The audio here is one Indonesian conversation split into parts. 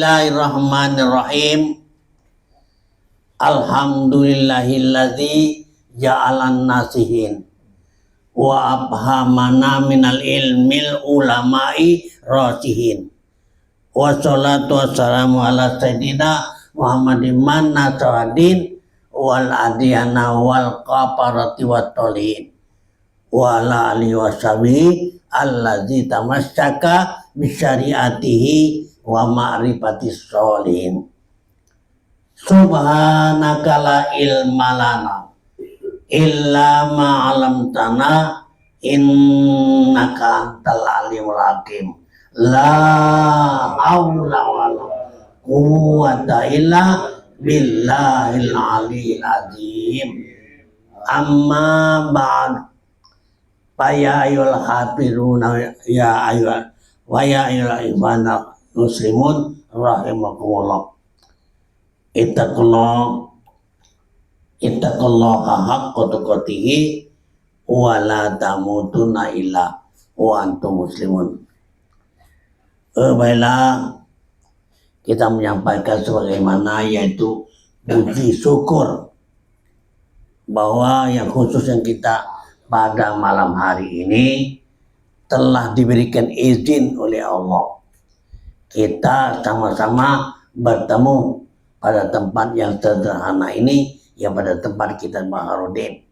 Bismillahirrahmanirrahim. Alhamdulillahilladzi ja'alan nasihin wa abhamana minal ilmil ulama'i rasihin. Wassalatu wassalamu ala sayyidina Muhammadin manna sawadin wal adiyana wal qaparati wat tolihin wa ala alihi washabihi allazi tamassaka bisyariatihi wa ma'rifatis sholihin. Subhanaka la ilma lana illa ma 'allamtana innaka antal alimul hakim. La haula wala quwwata illa billahil aliyil azim. Amma ba'd. Ya ayyuhal hafiruna ya ayyuhal wa ya ayyuhal muslimun rahimakumullah. Ittaqullaha haqqa tuqatih wa la tamutunna illa wa antum muslimun. Baiklah, kita menyampaikan sebagaimana yaitu puji syukur bahwa yang khusus yang kita pada malam hari ini telah diberikan izin oleh Allah. Kita sama-sama bertemu pada tempat yang sederhana ini, yang pada tempat kita Baharudin.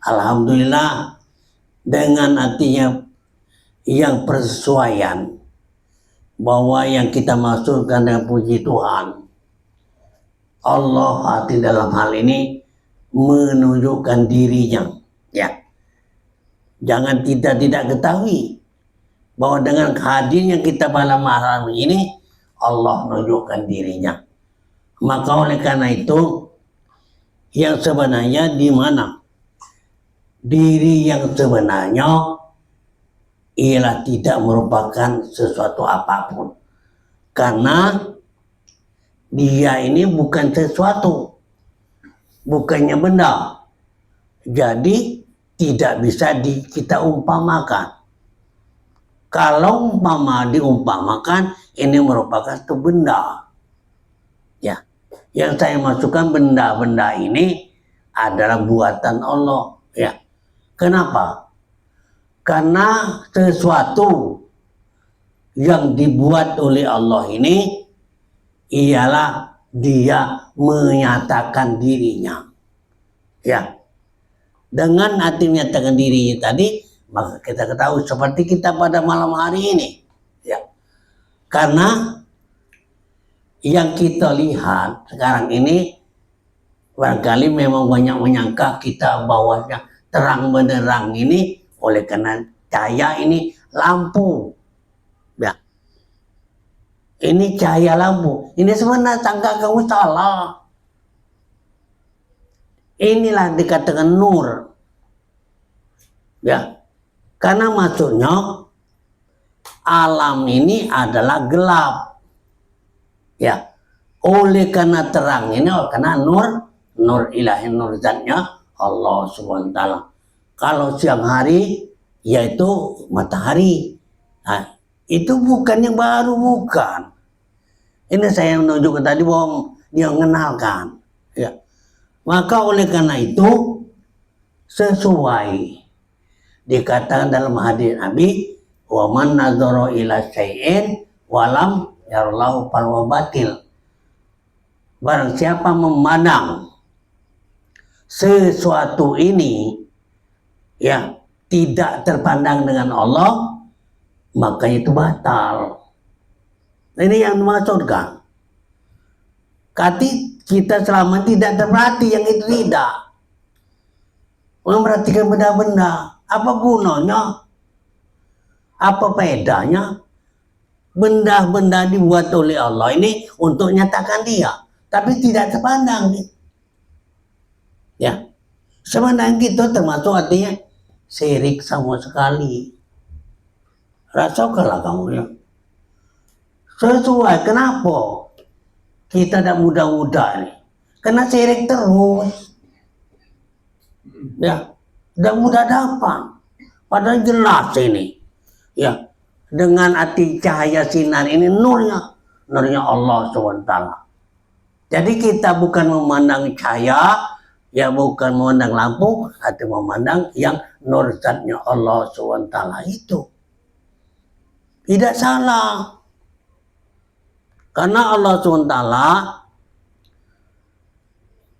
Alhamdulillah, dengan artinya yang persesuaian bahwa yang kita maksudkan dengan puji Tuhan, Allah hati dalam hal ini menunjukkan dirinya. Ya, jangan kita tidak ketahui bahwa dengan hadirnya kita pada malam ini Allah menunjukkan dirinya. Maka oleh karena itu, yang sebenarnya di mana diri yang sebenarnya ialah tidak merupakan sesuatu apapun, karena dia ini bukan sesuatu, bukannya benda, jadi tidak bisa kita umpamakan. Kalau umpama diumpamakan, ini merupakan satu benda. Ya, yang saya masukkan benda-benda ini adalah buatan Allah. Ya, kenapa? Karena sesuatu yang dibuat oleh Allah ini ialah dia menyatakan dirinya. Ya, dengan arti menyatakan dirinya tadi, maka kita ketahui seperti kita pada malam hari ini. Ya, karena yang kita lihat sekarang ini barangkali memang banyak menyangka kita bahwasanya terang benderang ini oleh karena cahaya ini lampu. Ya, ini cahaya lampu. Ini sebenarnya sangka kamu salah. Inilah dikatakan nur. Ya, karena maksudnya alam ini adalah gelap. Ya, oleh karena terang ini, karena nur ilahi, nur zatnya Allah SWT. Kalau siang hari yaitu matahari. Nah, itu bukan yang baru, bukan. Ini saya menunjukkan tadi bahwa dia mengenalkan. Ya, maka oleh karena itu sesuai dikatakan dalam hadis Nabi, wa man nazara ila syai'in walam yarallahu falwa batil. Barang siapa memandang sesuatu ini ya tidak terpandang dengan Allah, maka itu batal. Ini yang dimaksudkan. Kita selama tidak terperhati yang itu tidak. Memperhatikan benda-benda, apa gunanya? Apa bedanya? Benda-benda dibuat oleh Allah ini untuk nyatakan dia, tapi tidak terpandang. Ya, sebenarnya itu termasuk artinya syirik sama sekali. Rasakanlah kamu ya. Sesuai, kenapa? Kita tidak mudah-mudah nih. Karena syirik terus. Ya, tidak mudah dapat. Padahal jelas ini. Ya, dengan arti cahaya sinar ini nurnya nurnya Allah SWT. Jadi kita bukan memandang cahaya, ya bukan memandang lampu, tapi memandang yang nur zatnya Allah SWT itu. Tidak salah. Karena Allah SWT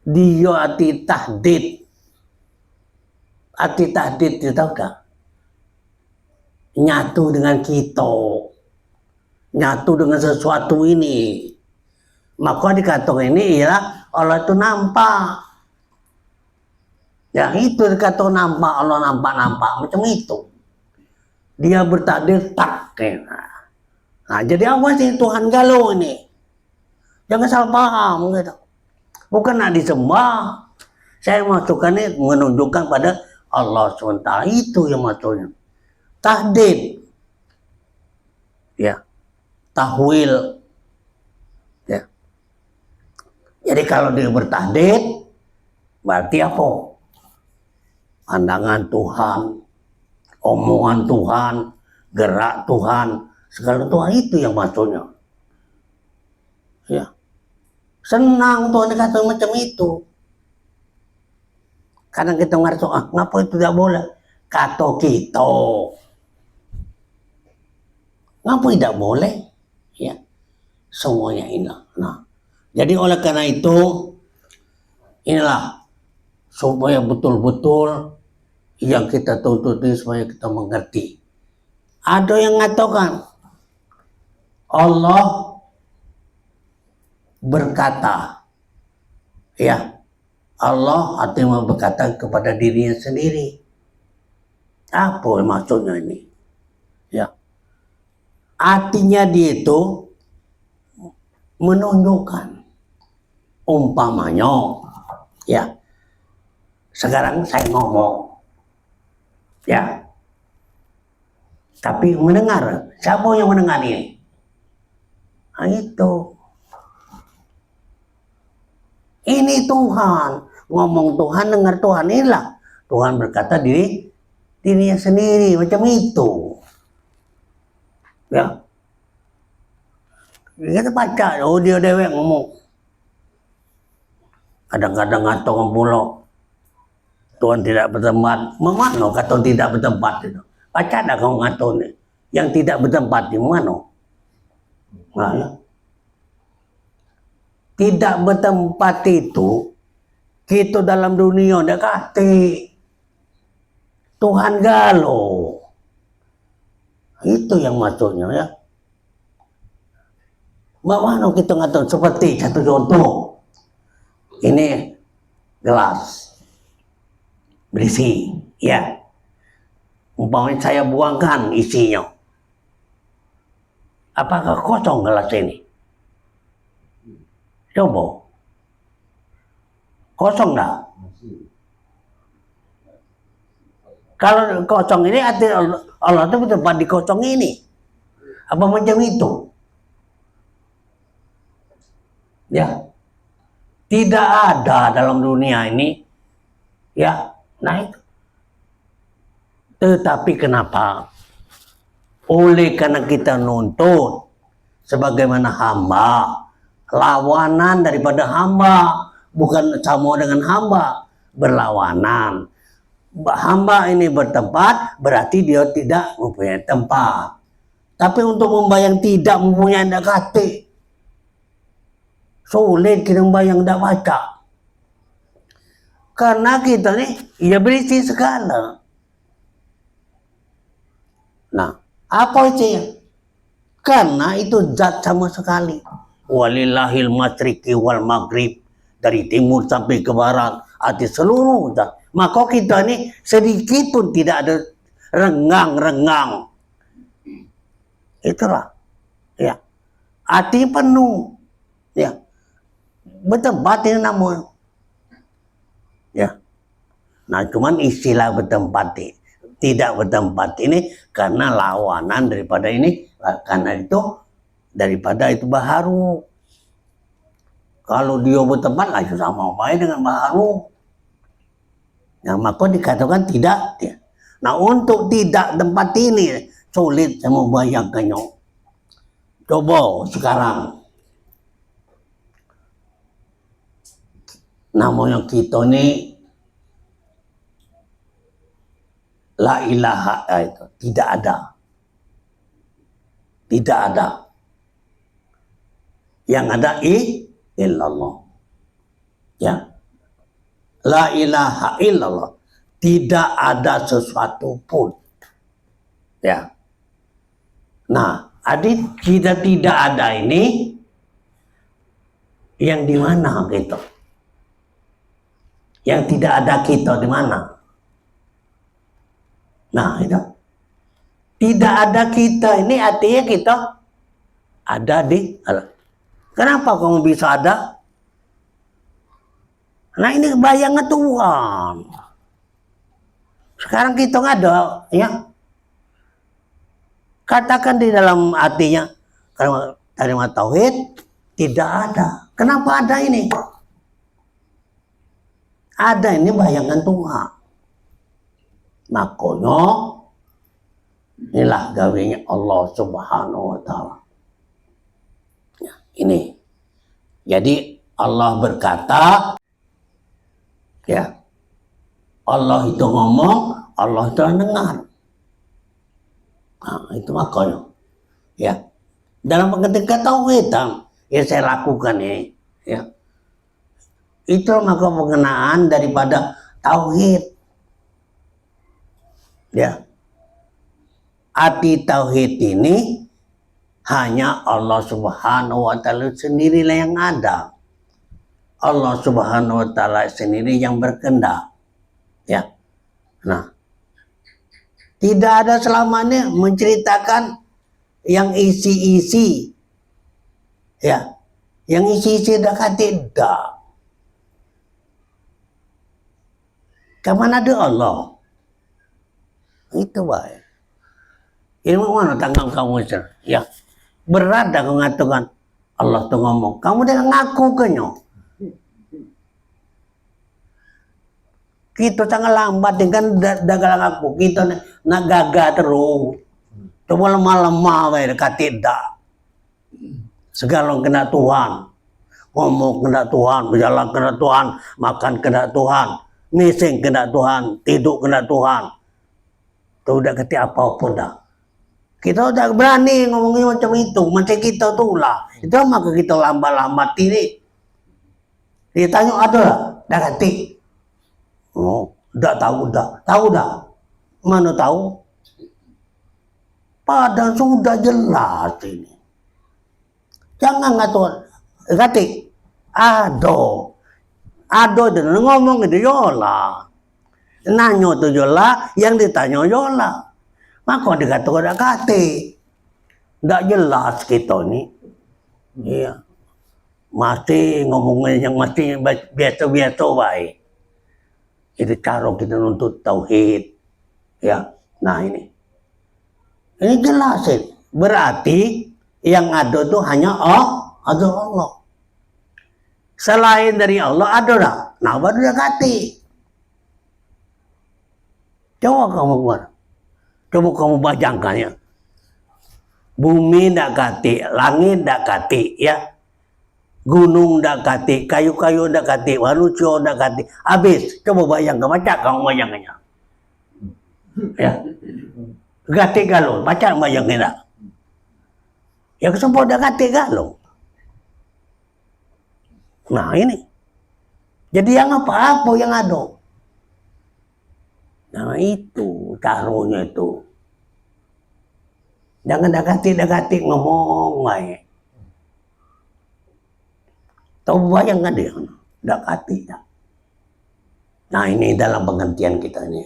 dia arti tahdid. Arti tahdid itu tahu gak? Nyatu dengan kita, nyatu dengan sesuatu ini. Maka dikatakan ini ialah Allah itu nampak. Ya itu dikatakan nampak, Allah nampak macam itu. Dia bertakdir tak. Nah jadi apa sih Tuhan galau ini? Jangan salah paham gitu. Bukan nak disembah. Saya masukkan ini menunjukkan pada Allah SWT, itu yang maksudnya. Tahdid, ya, tahwil, ya. Jadi kalau dia bertahdid, berarti apa? Pandangan Tuhan, omongan Tuhan, gerak Tuhan, segala Tuhan itu yang maksudnya. Ya, senang Tuhan dikatakan macam itu. Kadang kita ngerti, ngapa itu tidak boleh? Kata kita. Ngapa tidak boleh? Ya, semuanya ini. Nah, jadi oleh karena itu, inilah supaya betul-betul yang kita tuntut ini supaya kita mengerti. Ada yang mengatakan Allah berkata, ya, Allah artinya berkata kepada dirinya sendiri. Apa maksudnya ini? Ya. Artinya dia itu menunjukkan, umpamanya, ya. Sekarang saya ngomong, ya. Tapi mendengar, siapa yang mendengar ini? Nah, itu. Ini Tuhan, ngomong Tuhan, dengar Tuhan, inilah Tuhan berkata dirinya sendiri, macam itu. Ya, kita baca, oh dia dewek ngomong. Kadang-kadang ngatong pulau, Tuhan tidak bertempat. Mana kata tidak bertempat itu? Baca dah kau ngatong yang tidak bertempat di mana? Nah, ya. Tidak bertempat itu, kita dalam dunia dekati. Tuhan galau. Itu yang maksudnya, ya. Bagaimana kita ngatur seperti satu contoh. Ini gelas berisi, ya. Umpamanya saya buangkan isinya. Apakah kosong gelas ini? Coba. Kosong enggak? Kalau kosong ini arti Allah itu bertempat di kosong ini. Apa macam itu? Ya. Tidak ada dalam dunia ini. Ya. Nah itu. Tetapi kenapa? Oleh karena kita nuntut sebagaimana hamba, lawanan daripada hamba, bukan sama dengan hamba, berlawanan. Hamba ini bertempat berarti dia tidak mempunyai tempat. Tapi untuk membayang tidak mempunyai kata, sulit kita membayang tidak baca. Karena kita nih ya berisi segala. Nah, apa itu? Karena itu zat sama sekali. Walillahil masyriqi wal maghrib, dari timur sampai ke barat, arti seluruh zat. Maka kita ini sedikit pun tidak ada rengang-rengang. Itulah, ya. Hati penuh, ya. Bertempat ini namun, ya. Nah, cuman istilah bertempat ini, tidak bertempat ini karena lawanan daripada ini, karena itu daripada itu baharu. Kalau dia bertempat lah sama baik dengan baharu. Nah, maka dikatakan tidak. Ya. Nah, untuk tidak tempat ini sulit saya membayangkannya. Coba sekarang namanya kita nih la ilaha itu tidak ada. Tidak ada. Yang ada illallah. Ya. La ilaha illallah. Tidak ada sesuatu pun. Ya. Nah, adik kita tidak ada ini yang di mana gitu? Yang tidak ada kita di mana? Nah, itu. Tidak ada kita ini artinya kita ada di Allah. Kenapa kamu bisa ada? Nah, ini bayangan Tuhan. Sekarang kita nggak ada, ya. Katakan di dalam artinya kalimat tauhid tidak ada. Kenapa ada ini? Ada ini bayangan Tuhan. Makanya inilah gawenya Allah Subhanahu wa taala. Ya, ini. Jadi Allah berkata, ya. Allah itu ngomong, Allah itu dengar. Nah, itu makanya. Ya. Dalam ketika tauhid yang saya lakukan ini, ya. Itu maka pengenaan daripada tauhid. Ya. Arti tauhid ini hanya Allah Subhanahu wa taala sendirilah yang ada. Allah Subhanahu wa taala sendiri yang berkehendak. Ya. Nah, tidak ada selamanya menceritakan yang isi-isi. Ya. Yang isi-isi dekat tidak. Kemana ada Allah? Itu baik. Ini mana tanggung kamu sir? Ya. Berat dah mengatakan Allah tuh ngomong. Kamu dah ngaku kenyo. Kita sangat lambat dengan dagang aku. Kita nak gagah terus. Coba lemah-lemah baik dekat tidak. Segala kena Tuhan. Ngomong kena Tuhan, berjalan kena Tuhan, makan kena Tuhan, mising kena Tuhan, tidur kena Tuhan. Itu udah ketik apapun dah. Kita udah berani ngomongin macam itu. Macam kita tu lah. Itu maka kita lambat-lambat ini. Dia tanya ada lah. Dah ketik. Oh, dah tahu dah. Tahu dah. Mana tahu? Padahal sudah jelas ini. Jangan ngatur. Ketik. Ado itu ngomong itu yola. Nanya itu yola. Yang ditanya yola. Maka dikatakan kate. Tidak jelas kita ni. Iya. Masih ngomongnya yang masih biasa-biasa baik. Itu cara kita nuntut tauhid. Ya. Nah ini. Ini jelas ini. Berarti yang ada itu hanya ada Allah. Selain dari Allah ada dah. Nah baru dia kate. Coba kamu buat. Coba kamu bayangkan ya. Bumi ndak kati, langit ndak kati, ya. Gunung ndak kati, kayu-kayu ndak kati, manusia ndak kati. Habis, coba bayangkan, baca kamu bayangkannya. Ya. Kati galau, baca bayangkan tak. Ya semua ndak kati galau. Nah ini. Jadi yang apa yang ada. Nah itu caranya itu. Jangan dekati ngomong baik. Tahu bayangkan dia dekati. Nah ini dalam pengertian kita ini.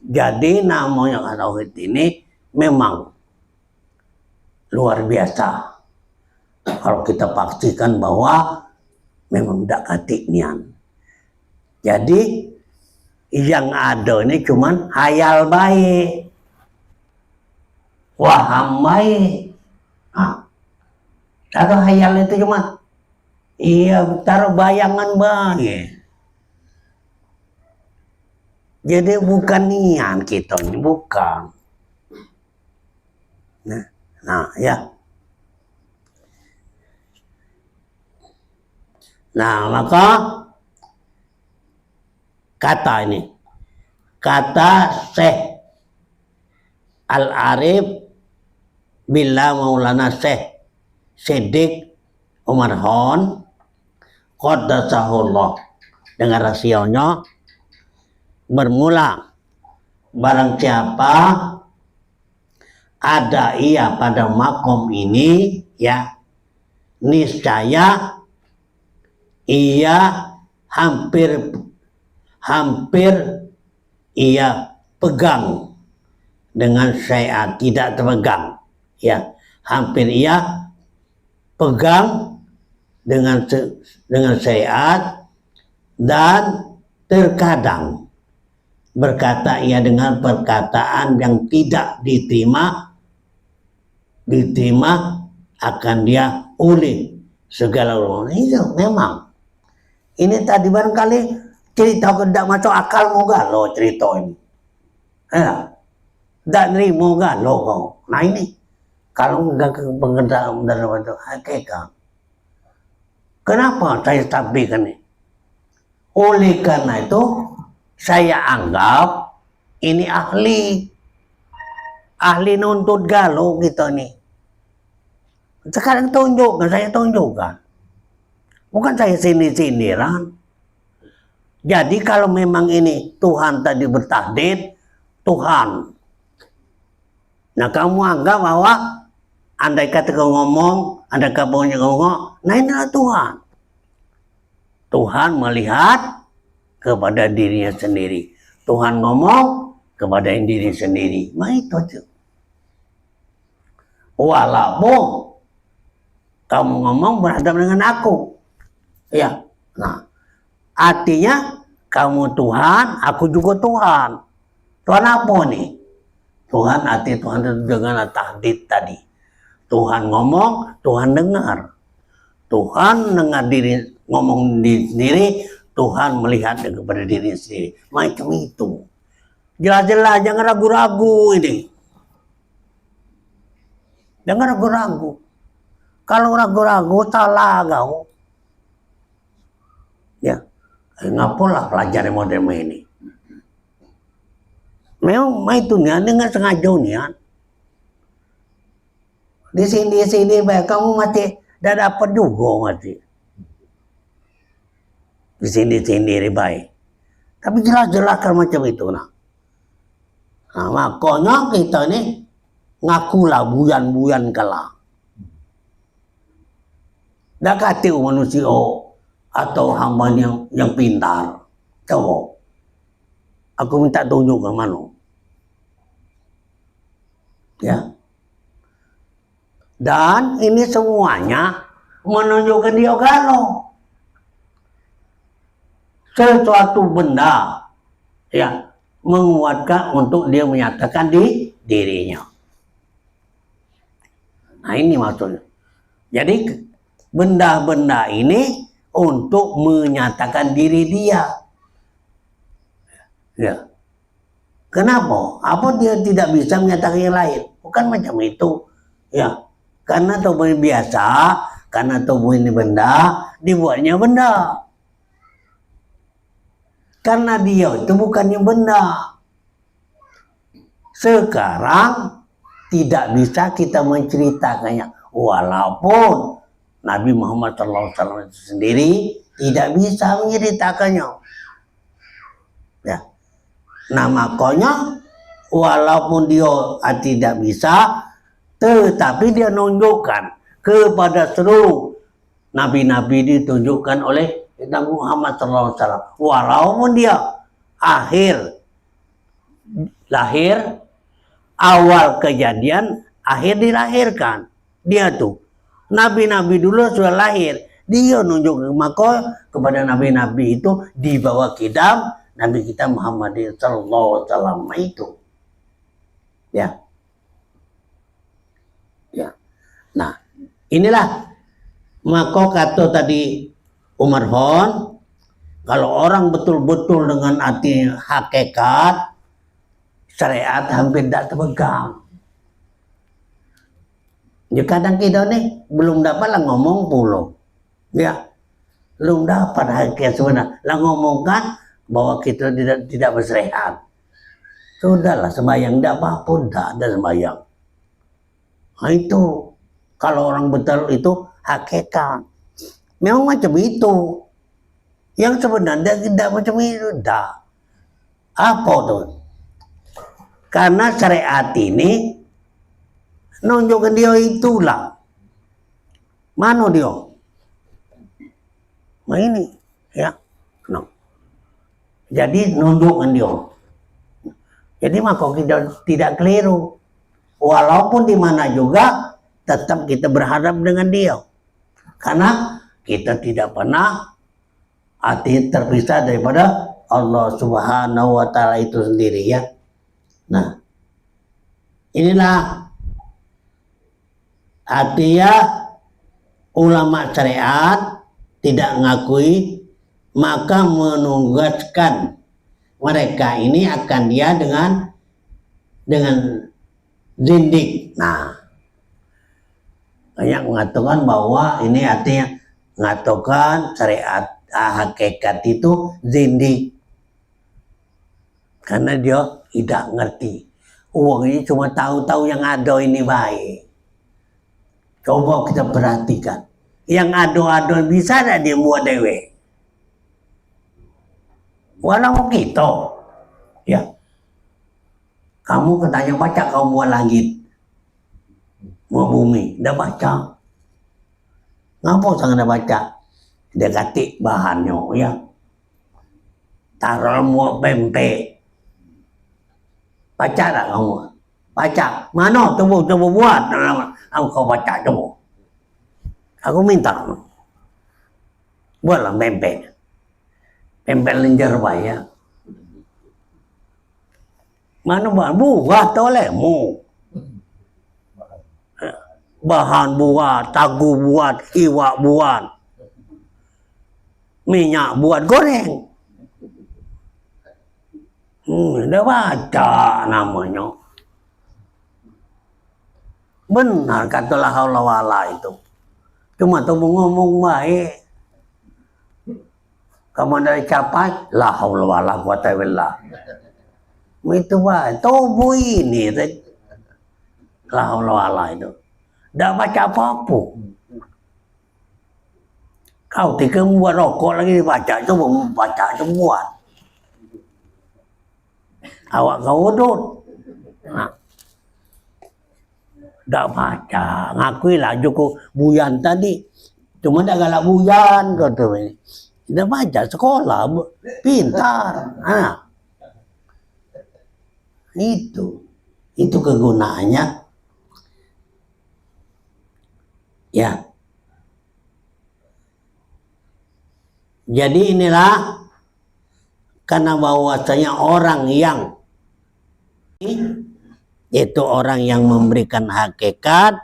Jadi namanya tauhid ini memang luar biasa. Kalau kita pastikan bahwa memang dekati nian. Jadi yang ada ini cuman hayal baik, waham baik. Taruh hayal itu cuma, taruh bayangan baik. Jadi bukan niat kita ini, bukan. Nah ya. Nah, maka kata ini, kata Syekh Al-Arif Billah Maulana Syekh Siddiq Umar Hon Qaddasahullah, dengan rasionya bermula, barang siapa ada ia pada makom ini, ya, niscaya ia hampir ia pegang dengan syai'at, tidak terpegang, ya, hampir ia pegang dengan syai'at, dan terkadang berkata ia dengan perkataan yang tidak diterima akan dia oleh segala orang. Itu memang ini tadi barangkali cerita tidak masuk akal mau galau cerita ini, ya, tidak nerimo galau kau. Nah ini kalau enggak pengendalian dalam hakikat. Kenapa saya sampaikan ini? Oleh karena itu saya anggap ini ahli nuntut galau kita nih. Sekarang saya tunjukkan. Bukan saya sindir-sindiran. Jadi kalau memang ini Tuhan tadi bertakdir, Tuhan. Nah kamu anggap bahwa andai kata kau ngomong, andai kata kau ngomong, nah inilah Tuhan. Tuhan melihat kepada dirinya sendiri. Tuhan ngomong kepada dirinya sendiri. Nah itu aja. Walaupun kamu ngomong berhadapan dengan aku, ya, nah artinya kamu Tuhan, aku juga Tuhan. Tuhan apa nih? Tuhan arti Tuhan itu dengan tahdid tadi. Tuhan ngomong, Tuhan dengar. Tuhan dengar diri ngomong diri sendiri, Tuhan melihat kepada diri sendiri. Macam itu. Jelas-jelas, jangan ragu-ragu ini. Jangan ragu-ragu. Kalau ragu-ragu salah kau. Ya, ngapalah pelajari model ini. Memang itu nih, dengan sengaja nih. Di sini baik kamu mati, dah dapat juga mati. Di sini baik. Tapi jelas-jelas kan macam itu nah. Nah makanya kita ini ngakulah buyan kalah. Dah kata manusia atau hamba yang pintar. Coba. Aku minta tunjuk ke mana. Ya. Dan ini semuanya menunjukkan dia galau. Sesuatu benda, ya, menguatkan untuk dia menyatakan di dirinya. Nah ini maksudnya. Jadi benda-benda ini untuk menyatakan diri dia. Ya. Kenapa? Apa dia tidak bisa menyatakan yang lain? Bukan macam itu. Ya. Karena tubuh ini biasa, karena tubuh ini benda, dibuatnya benda. Karena dia itu bukannya benda. Sekarang tidak bisa kita menceritakannya. Walaupun Nabi Muhammad SAW itu sendiri tidak bisa menceritakannya. Ya. Nah makanya walaupun dia tidak bisa, tetapi dia menunjukkan kepada seluruh nabi-nabi, ditunjukkan oleh Nabi Muhammad SAW. Walaupun dia lahir, awal kejadian, akhir dilahirkan. Dia tuh, nabi-nabi dulu sudah lahir. Dia nunjuk maka kepada nabi-nabi itu di bawah kitab Nabi kita Muhammad SAW itu. Ya. Ya. Nah, inilah maka kata tadi Umar Hon, kalau orang betul-betul dengan arti hakikat, syariat hampir tidak terpegang. Ya kadang kita nih belum dapatlah ngomong pulau. Ya. belum dapat hakikat sebenarnya. Lah ngomongkan bahwa kita tidak berserehat. Sudahlah sembahyang, tidak apa-apa, tidak ada sembahyang. Nah, itu kalau orang betul itu hakikat. Memang macam itu. Yang sebenarnya tidak macam itu, tidak. Apa tuh? Karena syariat ini nunjukkan dia itulah. Mana dia? Nah ini, ya. No. Jadi nunjukkan dia. Jadi maka kita tidak keliru. Walaupun di mana juga tetap kita berharap dengan dia. Karena kita tidak pernah hati terpisah daripada Allah Subhanahu wa Ta'ala itu sendiri, ya. Nah, inilah artinya ulama syariat tidak mengakui, maka menugaskan mereka ini akan dia dengan zindik. Nah, banyak mengatakan bahwa ini artinya mengatakan syariat hakikat itu zindik karena dia tidak ngerti. Uang ini cuma tahu-tahu yang ada ini baik. Coba kita perhatikan, yang ada-ada bisa tidak dia buat dewe. Walau kita, ya, kamu katanya baca kamu buat langit, buat bumi, dah baca. Ngapa sangat dah baca? Dia katik bahannya, ya. Taruh muat pempek. Baca tak kamu? Baca. Mana coba buat. Kau baca coba. Aku minta kamu. Buatlah pempek. Pempek lenjer ya. Mana buat? Buat olehmu. Bahan buat, tagu buat, iwak buat. Minyak buat goreng. Dah baca namanya. Benar kata la haula wala itu. Cuma tu ngomong baik. Kamu dari capai la haula wala quwata illa billah. Itu baik. Tobu ini la haula wala itu. Dah baca apa-apa. Kau tiga buat rokok lagi dibaca, coba baca semua. Awak kau udut. Nah, dah baca, ngakui lah Joko Buyan tadi. Cuma dah galak Buyan kata ini. Dah baca sekolah, pintar. Nah, itu kegunaannya. Ya. Jadi inilah karena bahwasanya orang yang itu orang yang memberikan hakikat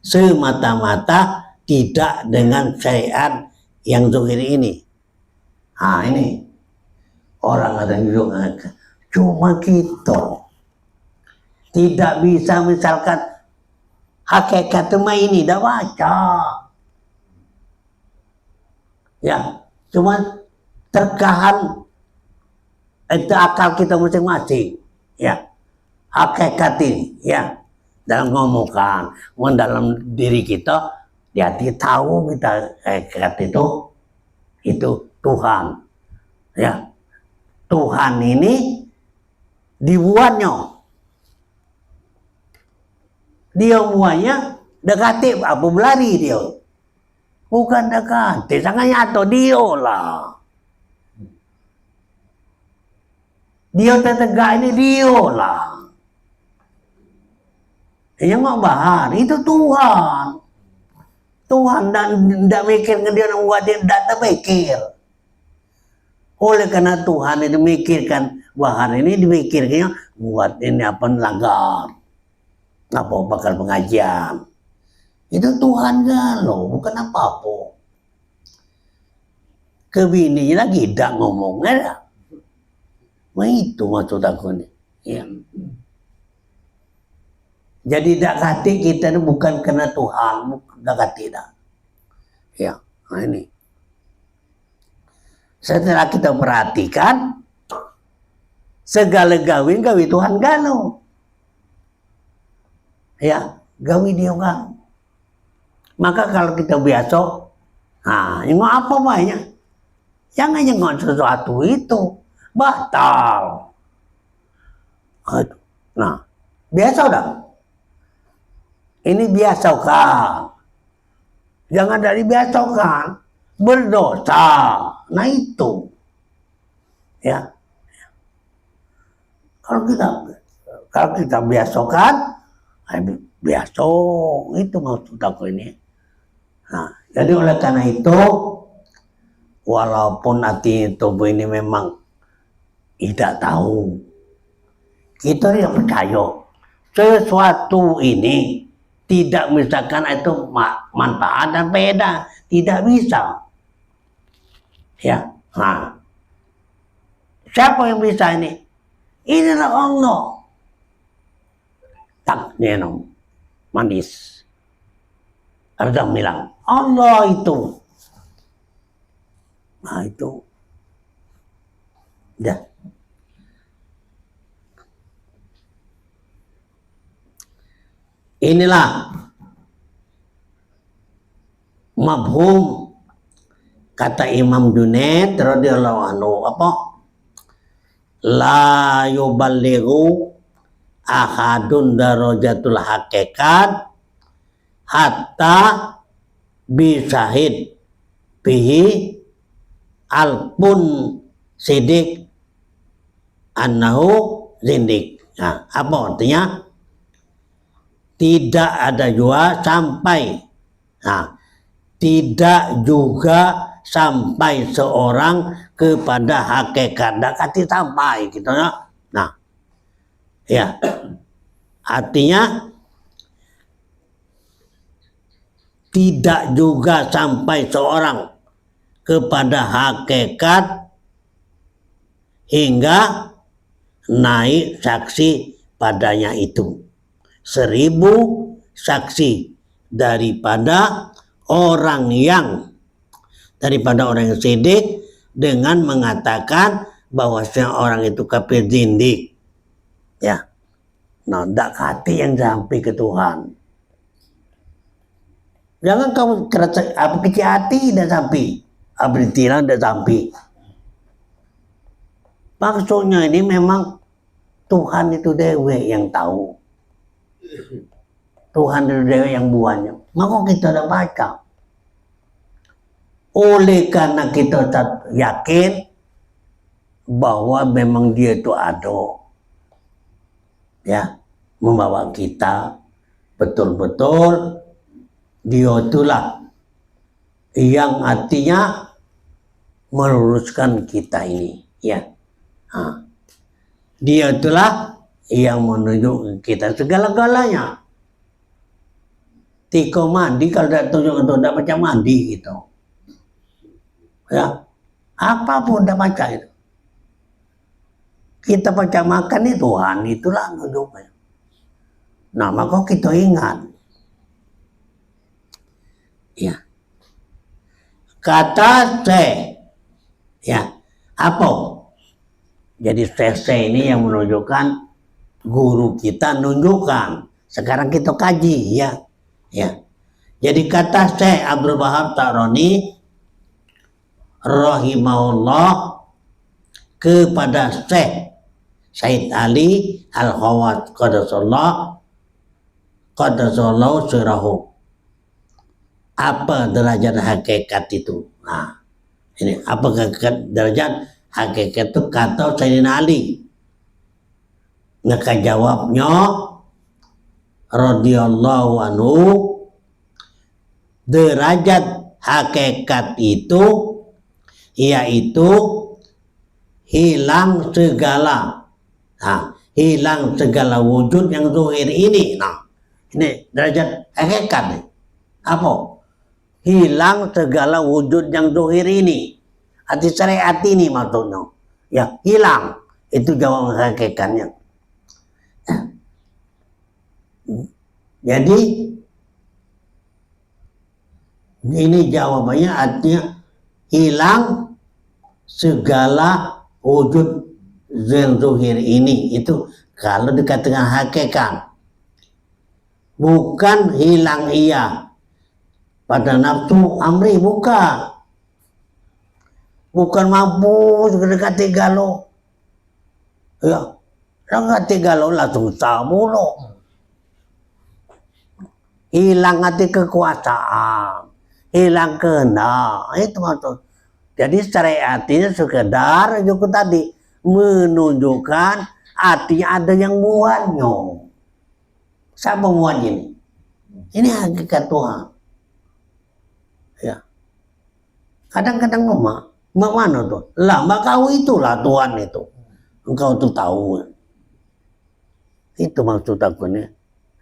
semata-mata tidak dengan syariat yang zahir ini. Ah ini orang ada juga cuma kita tidak bisa misalkan hakikat ini dah baca. Ya, cuma terkahan itu akal kita masing-masing, ya, hakikat ini, ya, dalam ngomongkan, dalam diri kita, di hati tahu kita hakikat itu Tuhan, ya, Tuhan ini dibuatnya, dia buatnya dekati apa belari dia. Bukan dekat, sangat nyata dia lah. Dia tertegak ini dia lah. Yang mau bahar itu Tuhan. Tuhan tidak mikir ke dia nak buat dia tidak terpikir. Oleh karena Tuhan itu mikirkan bahar ini dimikirkannya buat ini apa langgar, apa bakal pengajian. Itu Tuhan galau, bukan apa-apa. Kebini lagi tidak ngomong, ada. Nah itu maksud aku ni. Ya. Jadi dak kati kita ni bukan kena Tuhan, dak kati dah. Ya, nah ini. Setelah kita perhatikan, segala gawi Tuhan gano. Ya, gawi dia kan. Maka kalau kita biasa, nah, ini apa banyak? Jangan nyengok sesuatu itu batal. Nah, biasa udah. Ini biasakan. Jangan dari biasakan berdosa. Nah itu, ya. Kalau kita biasakan, biasa itu maksud aku ini. Nah, jadi oleh karena itu, walaupun hati tubuh ini memang tidak tahu, kita tidak percaya sesuatu ini tidak misalkan itu manfaat dan beda, tidak bisa. Ya, nah, siapa yang bisa ini? Inilah Allah. Tak nyenong manis. Ada bilang Allah itu. Nah itu, ya. Inilah mafhum kata Imam Junaid radhiyallahu anhu apa? La yuballighu ahadun darajatul hakikat hatta bisahid bihi alpun sidik annahu zindik. Nah, apa artinya? Tidak ada juga sampai, nah, tidak juga sampai seorang kepada hakikat, dakati sampai gitu ya. Nah, ya, artinya tidak juga sampai seorang kepada hakikat hingga naik saksi padanya itu 1000 saksi daripada orang yang sidik dengan mengatakan bahwa orang itu kafir zindik. Ya, nah, ndak hati yang sampai ke Tuhan. Jangan kamu kecil hati dan sampai, beritiran dan sampai. Maksudnya ini memang Tuhan itu dewe yang tahu. Tuhan itu dewe yang buahnya. Maka kita udah baca. Oleh karena kita yakin bahwa memang dia itu ada, ya, membawa kita betul-betul dia itulah yang artinya meluruskan kita ini, ya. Nah, dia itulah yang menunjuk kita segala-galanya. Tiko mandi kalau tidak tunjuk itu tidak macam mandi gitu. Ya, apapun tidak baca itu. Kita baca makan itu Tuhan itulah nunjuknya. Nah, maka kita ingat. Ya. Kata se, ya, apa? Jadi se ini yang menunjukkan guru kita nunjukkan. Sekarang kita kaji, ya. Ya. Jadi kata Syekh Abdul Wahab Ta'roni rahimahullah kepada Syekh Said Ali Al-Khawat Qadasallahu sirahu. Apa derajat hakikat itu? Nah, ini apa derajat hakikat itu kata Sayyidina Ali. Maka jawabnya radhiyallahu anhu, derajat hakikat itu yaitu hilang segala, nah, hilang segala wujud yang zuhir ini. Nah, ini derajat hakikat nih. Apa? Hilang segala wujud yang zuhir ini. Arti syariat ini maksudnya. Ya, hilang. Itu jawab hakikatnya. Ya. Jadi Ini jawabannya artinya hilang segala wujud zuhir ini. Itu kalau dikatakan hakikat. Bukan hilang ia pada nafsu amri, bukan. Bukan mampu dekati galau. Ya, dekati galau langsung tahu lo. Hilang hati kekuasaan, hilang kehendak, itu maksud. Jadi syariat itu sekedar juga tadi menunjukkan artinya ada yang buatnya. Siapa buat ini? Ini hakikat Tuhan. Ya. Kadang-kadang mak mana tuh? Lah, kau itulah Tuhan itu. Engkau tuh tahu. Itu maksud aku nih.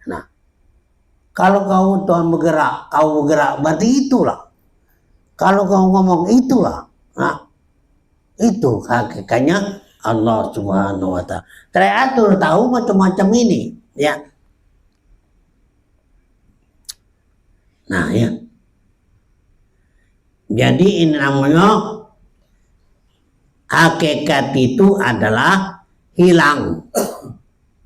Nah, kalau kau Tuhan bergerak, kau bergerak, berarti itulah. Kalau kau ngomong itulah. Nah, itu hakikatnya Allah Subhanahu wa Ta'ala. Teratur tahu macam-macam ini, ya. Nah, ya. Jadi ini namanya hakikat itu adalah hilang.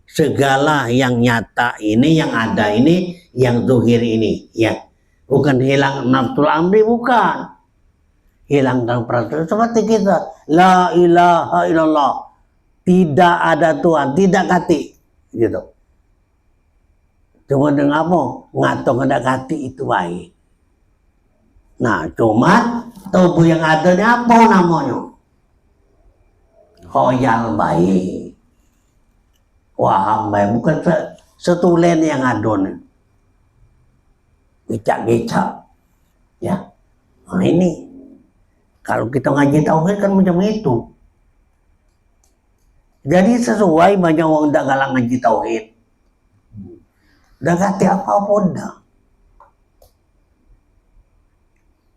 Segala yang nyata ini, yang ada ini, yang zuhir ini, ya. Bukan hilang nafsul amri, bukan. Hilang dalam perasaan seperti kita. La ilaha illallah. Tidak ada Tuhan, tidak kati. Gitu. Cuma dengan apa? Ngatung ada kati itu baik. Nah, cuma tubuh yang ada ini apa namanya? Khoyal baik. Waham baik. Bukan setulen yang ada nih. Gecak-gecak. Ya. Nah ini. Kalau kita ngaji tauhid kan macam itu. Jadi sesuai banyak orang dah galak ngaji tauhid. Dah kata apapun dah.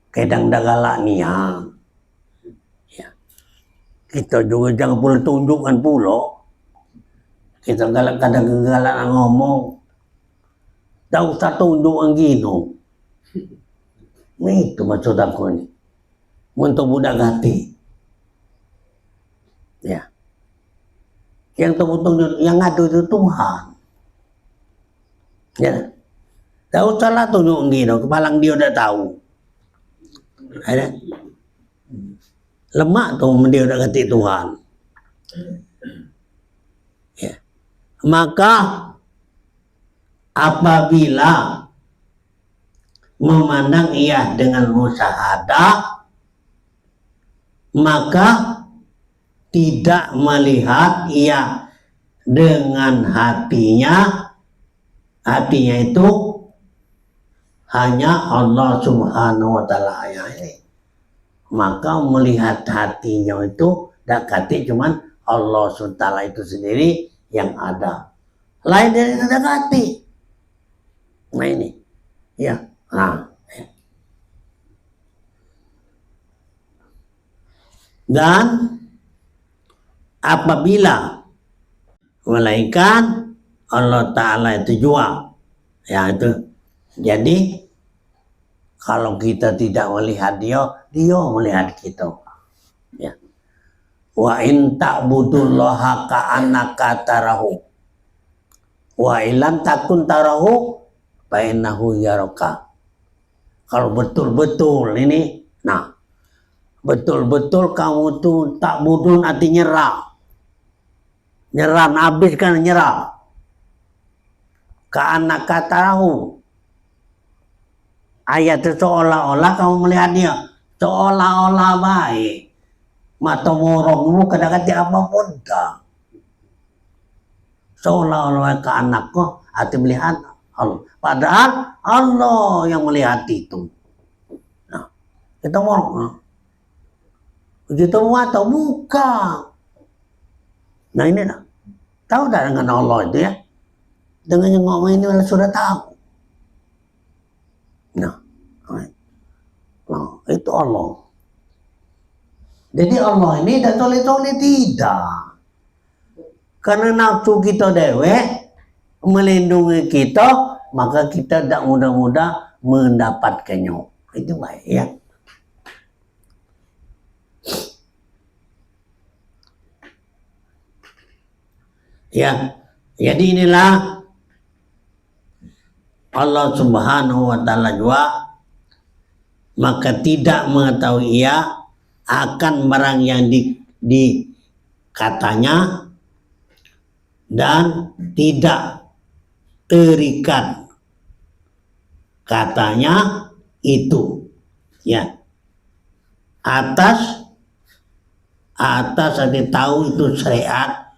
Kadang dah galak niat. Ya. Kita juga jangan pula tunjukkan pula. Kita galak kadang galak ngomong. Tak usah tunjuk ang gino. Itu maksud aku ni. Untuk budak hati. Ya. Yang tunjuk, yang ada itu Tuhan. Ya. Tak usahlah tunjuk gino, kepalang dia udah tahu. Ada. Lemak tuh dia udah hati Tuhan. Ya. Maka apabila memandang ia dengan musyahadah, maka tidak melihat ia dengan hatinya. Hatinya itu hanya Allah Subhanahu wa Ta'ala ini. Maka melihat hatinya itu dakati cuman Allah Subhanahu wa Ta'ala itu sendiri yang ada. Lain dari dakati. Nah ini. Ya. Nah. Dan apabila malaikat Allah Ta'ala itu jua, ya itu. Jadi kalau kita tidak melihat dia, dia melihat kita. Ya. Wa in ta'budullaha ka'annaka tarahu wa ilam takun tarahu fa innahu yaraka. Kalau betul-betul ini, nah betul-betul kamu tuh tak budun artinya nyerah. Nyerah, habis kan nyerah. Ka'annaka tarahu. Ayat itu seolah-olah kamu melihat dia. Seolah-olah baik. Mata morongmu kadang-kadang apapun dah. Seolah-olah ke anakku hati melihat Allah. Padahal Allah yang melihat itu. Nah, kita morong. Kita mata buka. Nah ini lah. Tahu tak dengan Allah itu ya? Dengan yang ngomong ini sudah tahu. Nah, itu Allah. Jadi Allah ini tidak toleh-toleh, tidak. Karena nafsu kita dewe melindungi kita, maka kita tidak mudah-mudah mendapatkannya. itu baik ya. Ya, jadi inilah Allah Subhanahu wa Ta'ala juga, maka tidak mengetahui ia akan barang yang katanya, dan tidak terikat katanya itu ya, atas ada tahu itu syariat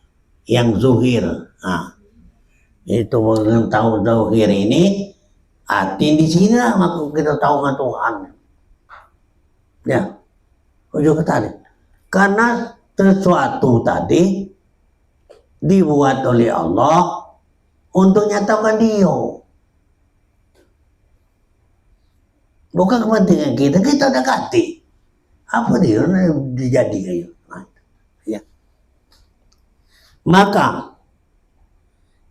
yang zuhir. Nah, itu tahu zuhir ini arti di sini lah, maka kita tahu dengan Tuhan ya. Ujung tadi karena sesuatu tadi dibuat oleh Allah untuk nyatakan dia, bukan kepentingan kita dekati apa dia dijadikan ya. Maka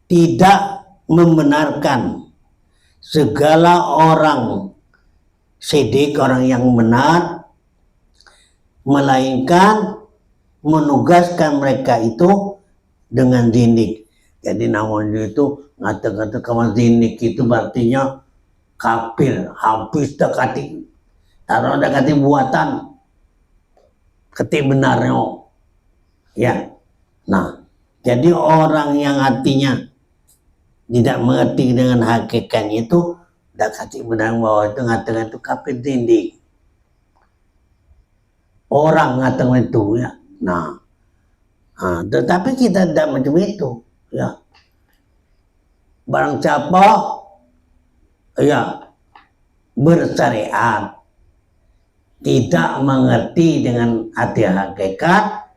tidak membenarkan segala orang sidik, orang yang benar, melainkan menugaskan mereka itu dengan zindik. Jadi namanya itu ngata-ngata kawan zindik itu artinya kafir, habis dekati, taruh dekati buatan, ketik benarnya ya. Nah, jadi orang yang hatinya tidak mengerti dengan hakikatnya itu dekati benar bahwa itu ngata-ngata itu kafir zindik. Orang ngatakan itu ya. Nah, tetapi kita tidak macam itu ya. Barang siapa ya bersyariat tidak mengerti dengan hati hakikat,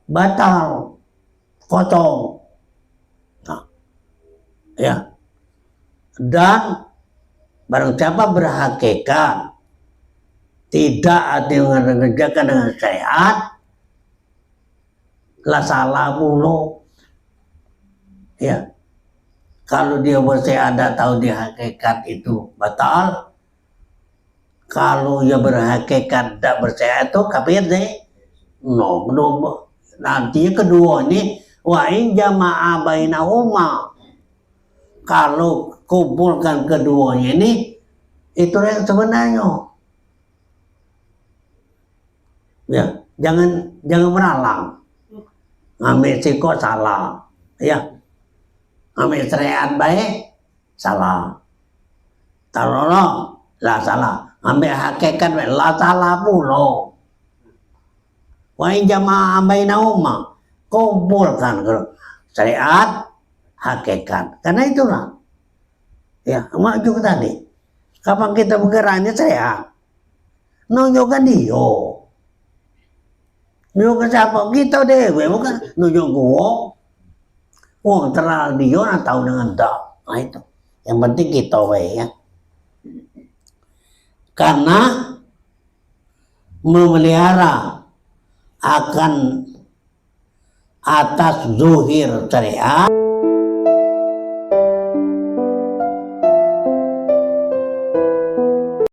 batal, kosong. Nah, ya. Dan barang siapa berhakikat tidak ada yang mengerjakan dengan syariat, lah salah mulu ya. Kalau dia bersyahadat tahu di hakikat itu batal, kalau dia berhakikat tidak bersyahadat itu kafir deh. No, nanti kedua ini wa in jama'a bainahuma, kalau kumpulkan keduanya ini itu yang sebenarnya. Ya, jangan meralang. Ngambil siko salah, ya. Ngambil syariat baik salah. Taruh lah salah. Ngambil hakikat baik lah salah pula. Wa in jama'a bainahuma, kumpulkan syariat hakikat. Karena itulah ya, maju tadi. Kapan kita bergeraknya syariat? Nunjukkan dia. Nunjuk siapa? Kita dewe, bukan nunjuk gua. Wong terlalu dia tahu dengan dak. Nah itu. Yang penting kita ya. Karena memelihara akan atas zuhir syariat